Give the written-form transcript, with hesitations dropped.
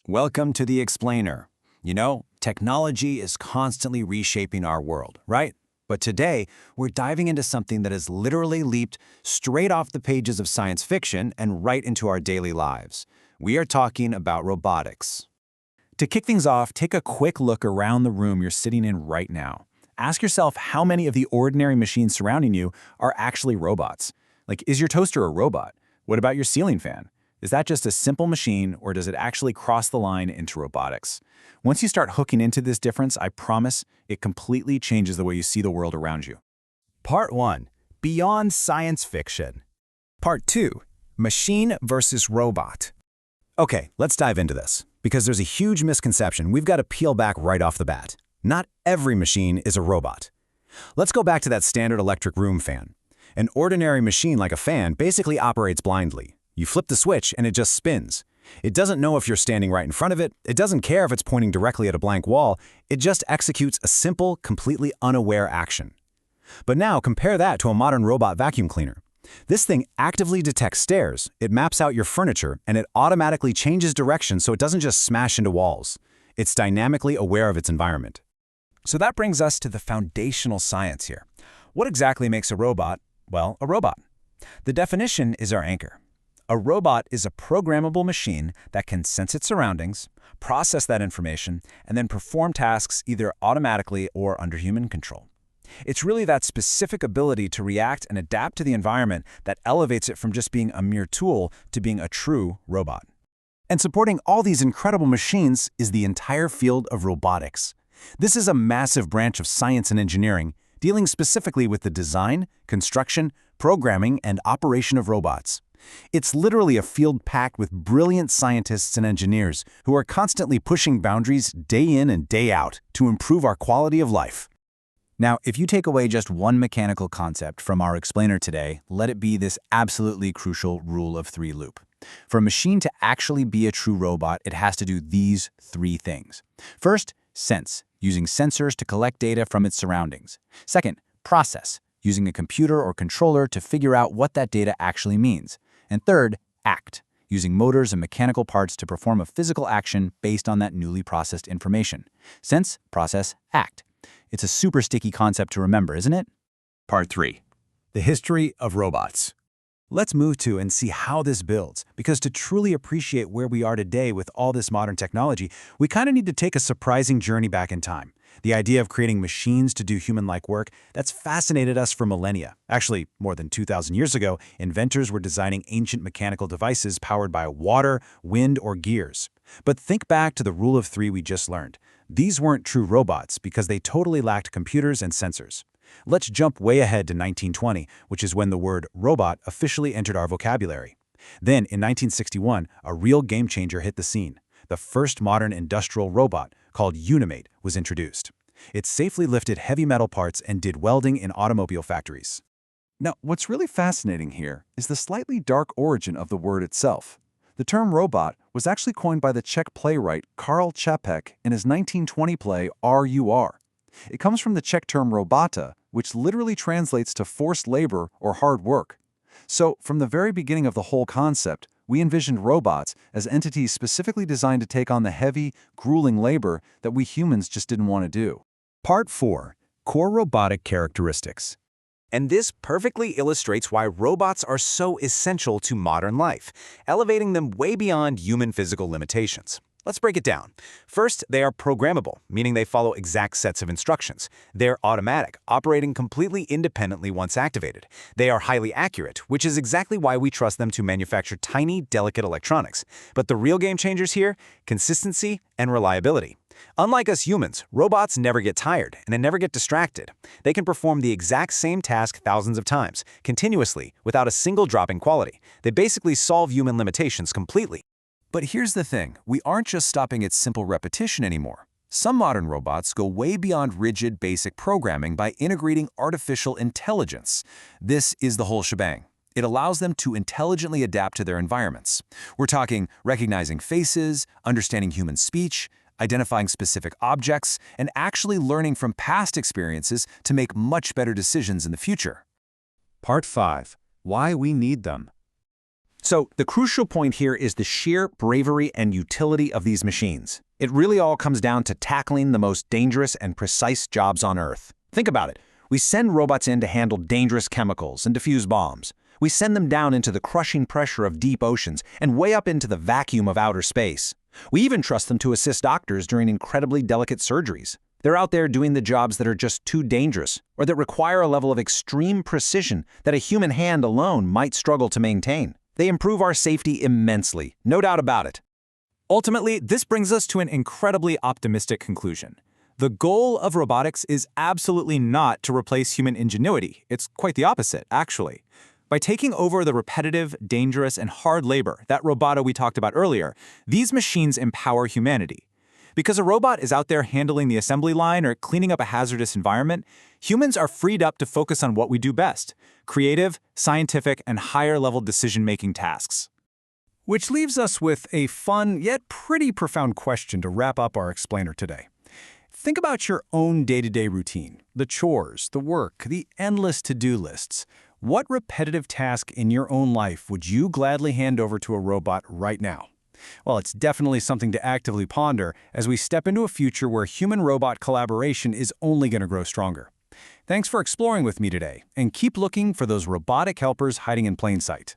Welcome to The Explainer. You know, technology is constantly reshaping our world, right? But today, we're diving into something that has literally leaped straight off the pages of science fiction and right into our daily lives. We are talking about robotics. To kick things off, take a quick look around the room you're sitting in right now. Ask yourself how many of the ordinary machines surrounding you are actually robots. Like, is your toaster a robot? What about your ceiling fan? Is that just a simple machine, or does it actually cross the line into robotics? Once you start hooking into this difference, I promise, it completely changes the way you see the world around you. Part 1. Beyond Science Fiction. Part 2. Machine versus Robot. Okay, let's dive into this, because there's a huge misconception we've got to peel back right off the bat. Not every machine is a robot. Let's go back to that standard electric room fan. An ordinary machine like a fan basically operates blindly. You flip the switch and it just spins. It doesn't know if you're standing right in front of it. It doesn't care if it's pointing directly at a blank wall. It just executes a simple, completely unaware action. But now compare that to a modern robot vacuum cleaner. This thing actively detects stairs, it maps out your furniture, and it automatically changes direction so it doesn't just smash into walls. It's dynamically aware of its environment. So that brings us to the foundational science here. What exactly makes a robot, well, a robot? The definition is our anchor. A robot is a programmable machine that can sense its surroundings, process that information, and then perform tasks either automatically or under human control. It's really that specific ability to react and adapt to the environment that elevates it from just being a mere tool to being a true robot. And supporting all these incredible machines is the entire field of robotics. This is a massive branch of science and engineering, dealing specifically with the design, construction, programming, and operation of robots. It's literally a field packed with brilliant scientists and engineers who are constantly pushing boundaries day in and day out to improve our quality of life. Now, if you take away just one mechanical concept from our explainer today, let it be this absolutely crucial rule of three loop. For a machine to actually be a true robot, it has to do these three things. First, sense, using sensors to collect data from its surroundings. Second, process, using a computer or controller to figure out what that data actually means. And third, act, using motors and mechanical parts to perform a physical action based on that newly processed information. Sense, process, act. It's a super sticky concept to remember, isn't it? Part 3. The history of robots. Let's move to and see how this builds, because to truly appreciate where we are today with all this modern technology, we kind of need to take a surprising journey back in time. The idea of creating machines to do human-like work, that's fascinated us for millennia. Actually, more than 2,000 years ago, inventors were designing ancient mechanical devices powered by water, wind, or gears. But think back to the rule of three we just learned. These weren't true robots because they totally lacked computers and sensors. Let's jump way ahead to 1920, which is when the word robot officially entered our vocabulary. Then, in 1961, a real game-changer hit the scene. The first modern industrial robot, called Unimate, was introduced. It safely lifted heavy metal parts and did welding in automobile factories. Now, what's really fascinating here is the slightly dark origin of the word itself. The term robot was actually coined by the Czech playwright Karl Čapek in his 1920 play RUR. It comes from the Czech term robota, which literally translates to forced labor or hard work. So, from the very beginning of the whole concept, we envisioned robots as entities specifically designed to take on the heavy, grueling labor that we humans just didn't want to do. Part 4. Core Robotic Characteristics. And this perfectly illustrates why robots are so essential to modern life, elevating them way beyond human physical limitations. Let's break it down. First, they are programmable, meaning they follow exact sets of instructions. They're automatic, operating completely independently once activated. They are highly accurate, which is exactly why we trust them to manufacture tiny, delicate electronics. But the real game changers here? Consistency and reliability. Unlike us humans, robots never get tired and they never get distracted. They can perform the exact same task thousands of times, continuously, without a single drop in quality. They basically solve human limitations completely. But here's the thing, we aren't just stopping at simple repetition anymore. Some modern robots go way beyond rigid, basic programming by integrating artificial intelligence. This is the whole shebang. It allows them to intelligently adapt to their environments. We're talking recognizing faces, understanding human speech, identifying specific objects, and actually learning from past experiences to make much better decisions in the future. Part 5. Why we need them. So the crucial point here is the sheer bravery and utility of these machines. It really all comes down to tackling the most dangerous and precise jobs on Earth. Think about it. We send robots in to handle dangerous chemicals and defuse bombs. We send them down into the crushing pressure of deep oceans and way up into the vacuum of outer space. We even trust them to assist doctors during incredibly delicate surgeries. They're out there doing the jobs that are just too dangerous or that require a level of extreme precision that a human hand alone might struggle to maintain. They improve our safety immensely, no doubt about it. Ultimately, this brings us to an incredibly optimistic conclusion. The goal of robotics is absolutely not to replace human ingenuity. It's quite the opposite, actually. By taking over the repetitive, dangerous, and hard labor, that roboto we talked about earlier, these machines empower humanity. Because a robot is out there handling the assembly line or cleaning up a hazardous environment, humans are freed up to focus on what we do best: creative, scientific, and higher-level decision-making tasks. Which leaves us with a fun yet pretty profound question to wrap up our explainer today. Think about your own day-to-day routine, the chores, the work, the endless to-do lists. What repetitive task in your own life would you gladly hand over to a robot right now? Well, it's definitely something to actively ponder as we step into a future where human-robot collaboration is only going to grow stronger. Thanks for exploring with me today, and keep looking for those robotic helpers hiding in plain sight.